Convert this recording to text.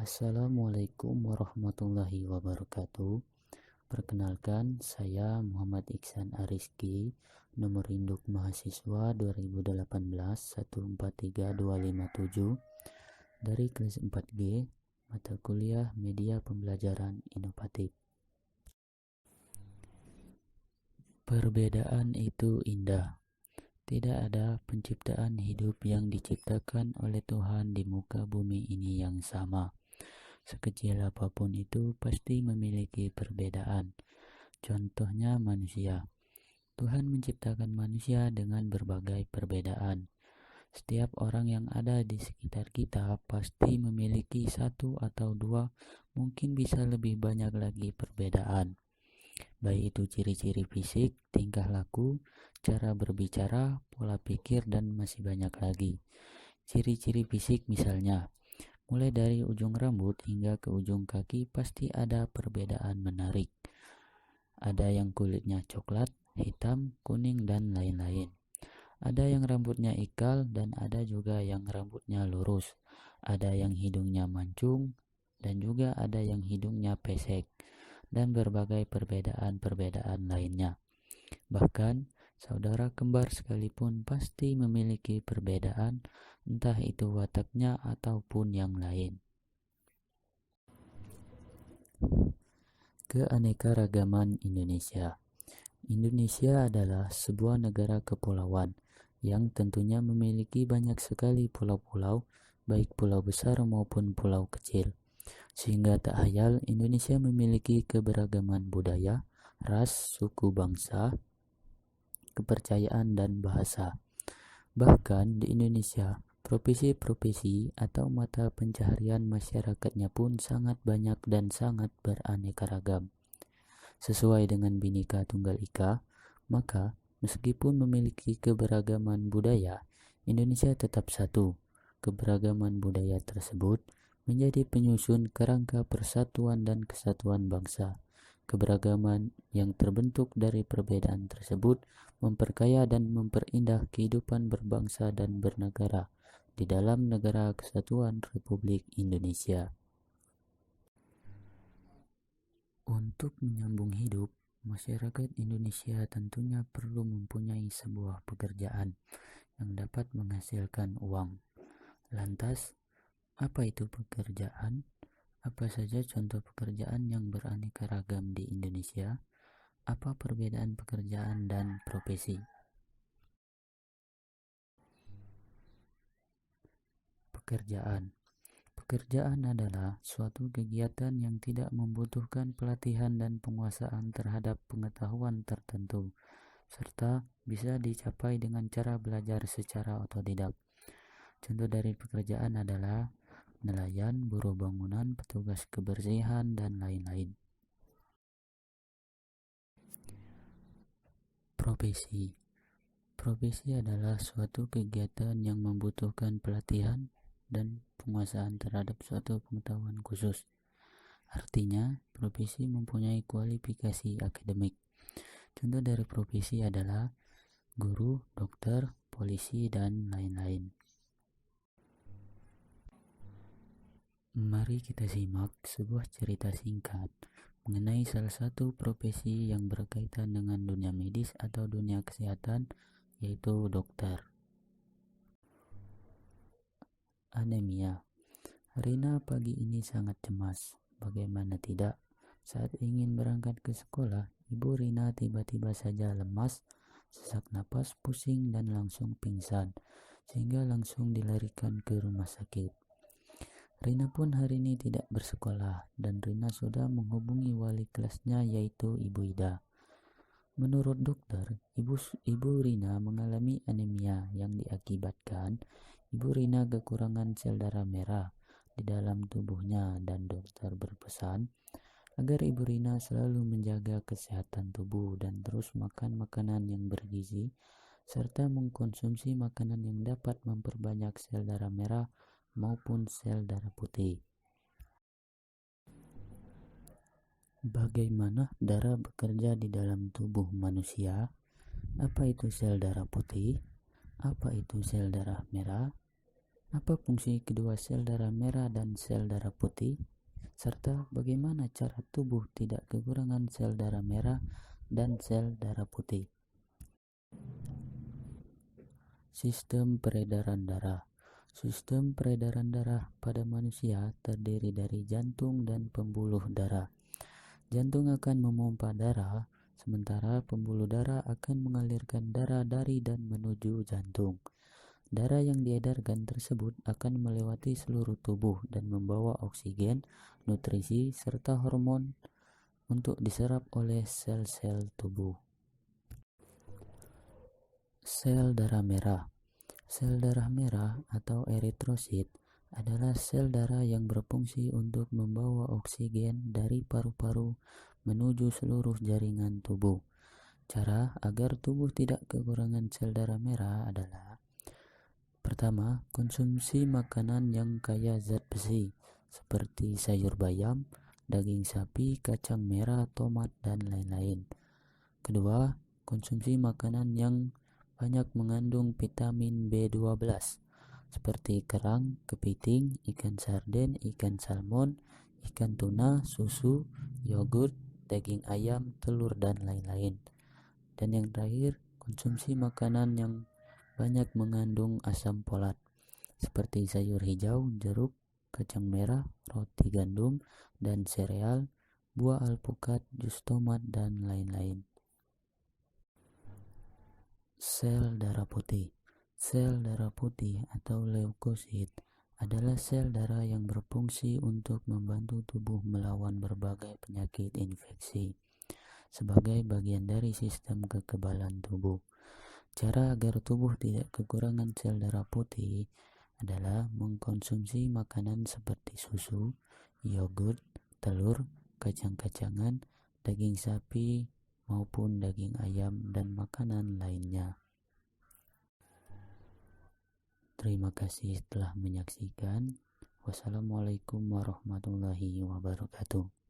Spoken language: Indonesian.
Assalamualaikum warahmatullahi wabarakatuh. Perkenalkan, saya Muhammad Iksan Ariski, nomor induk mahasiswa 2018 143257 dari kelas 4G, mata kuliah Media Pembelajaran Inovatif. Perbedaan itu indah. Tidak ada penciptaan hidup yang diciptakan oleh Tuhan di muka bumi ini yang sama. Sekecil apapun itu pasti memiliki perbedaan. Contohnya manusia. Tuhan menciptakan manusia dengan berbagai perbedaan. Setiap orang yang ada di sekitar kita pasti memiliki satu atau dua, mungkin bisa lebih banyak lagi perbedaan. Baik itu ciri-ciri fisik, tingkah laku, cara berbicara, pola pikir, dan masih banyak lagi. Ciri-ciri fisik misalnya, mulai dari ujung rambut hingga ke ujung kaki pasti ada perbedaan menarik. Ada yang kulitnya coklat, hitam, kuning, dan lain-lain. Ada yang rambutnya ikal dan ada juga yang rambutnya lurus. Ada yang hidungnya mancung dan juga ada yang hidungnya pesek. Dan berbagai perbedaan-perbedaan lainnya. Bahkan, saudara kembar sekalipun pasti memiliki perbedaan, entah itu wataknya ataupun yang lain. Keanekaragaman Indonesia. Indonesia adalah sebuah negara kepulauan yang tentunya memiliki banyak sekali pulau-pulau, baik pulau besar maupun pulau kecil. Sehingga tak hayal Indonesia memiliki keberagaman budaya, ras, suku bangsa, kepercayaan, dan bahasa. Bahkan di Indonesia, profesi-profesi atau mata pencaharian masyarakatnya pun sangat banyak dan sangat beraneka ragam. Sesuai dengan Bhinneka Tunggal Ika, maka meskipun memiliki keberagaman budaya, Indonesia tetap satu. Keberagaman budaya tersebut menjadi penyusun kerangka persatuan dan kesatuan bangsa. Keberagaman yang terbentuk dari perbedaan tersebut memperkaya dan memperindah kehidupan berbangsa dan bernegara di dalam Negara Kesatuan Republik Indonesia. Untuk menyambung hidup, masyarakat Indonesia tentunya perlu mempunyai sebuah pekerjaan yang dapat menghasilkan uang. Lantas, apa itu pekerjaan? Apa saja contoh pekerjaan yang beraneka ragam di Indonesia? Apa perbedaan pekerjaan dan profesi? Pekerjaan adalah suatu kegiatan yang tidak membutuhkan pelatihan dan penguasaan terhadap pengetahuan tertentu, serta bisa dicapai dengan cara belajar secara otodidak. Contoh dari pekerjaan adalah nelayan, buruh bangunan, petugas kebersihan, dan lain-lain. Profesi adalah suatu kegiatan yang membutuhkan pelatihan dan penguasaan terhadap suatu pengetahuan khusus. Artinya, profesi mempunyai kualifikasi akademik. Contoh dari profesi adalah guru, dokter, polisi, dan lain-lain. Mari kita simak sebuah cerita singkat mengenai salah satu profesi yang berkaitan dengan dunia medis atau dunia kesehatan, yaitu dokter. Anemia. Rina pagi ini sangat cemas. Bagaimana tidak? Saat ingin berangkat ke sekolah, ibu Rina tiba-tiba saja lemas, sesak napas, pusing, dan langsung pingsan, sehingga langsung dilarikan ke rumah sakit. Rina pun hari ini tidak bersekolah, dan Rina sudah menghubungi wali kelasnya, yaitu Ibu Ida. Menurut dokter, ibu Rina mengalami anemia yang diakibatkan Ibu Rina kekurangan sel darah merah di dalam tubuhnya, dan dokter berpesan agar Ibu Rina selalu menjaga kesehatan tubuh dan terus makan makanan yang bergizi serta mengkonsumsi makanan yang dapat memperbanyak sel darah merah maupun sel darah putih. Bagaimana darah bekerja di dalam tubuh manusia? Apa itu sel darah putih? Apa itu sel darah merah? Apa fungsi kedua sel darah merah dan sel darah putih? Serta bagaimana cara tubuh tidak kekurangan sel darah merah dan sel darah putih. Sistem peredaran darah. Sistem peredaran darah pada manusia terdiri dari jantung dan pembuluh darah. Jantung akan memompa darah, sementara pembuluh darah akan mengalirkan darah dari dan menuju jantung. Darah yang diedarkan tersebut akan melewati seluruh tubuh dan membawa oksigen, nutrisi, serta hormon untuk diserap oleh sel-sel tubuh. Sel darah merah. Sel darah merah atau eritrosit adalah sel darah yang berfungsi untuk membawa oksigen dari paru-paru menuju seluruh jaringan tubuh. Cara agar tubuh tidak kekurangan sel darah merah adalah: pertama, konsumsi makanan yang kaya zat besi seperti sayur bayam, daging sapi, kacang merah, tomat, dan lain-lain. Kedua, konsumsi makanan yang banyak mengandung vitamin B12 seperti kerang, kepiting, ikan sarden, ikan salmon, ikan tuna, susu, yogurt, daging ayam, telur, dan lain-lain. Dan yang terakhir, konsumsi makanan yang banyak mengandung asam folat seperti sayur hijau, jeruk, kacang merah, roti gandum, dan sereal, buah alpukat, jus tomat, dan lain-lain. Sel darah putih. Sel darah putih atau leukosit adalah sel darah yang berfungsi untuk membantu tubuh melawan berbagai penyakit infeksi sebagai bagian dari sistem kekebalan tubuh. Cara agar tubuh tidak kekurangan sel darah putih adalah mengkonsumsi makanan seperti susu, yogurt, telur, kacang-kacangan, daging sapi, maupun daging ayam dan makanan lainnya. Terima kasih telah menyaksikan. Wassalamualaikum warahmatullahi wabarakatuh.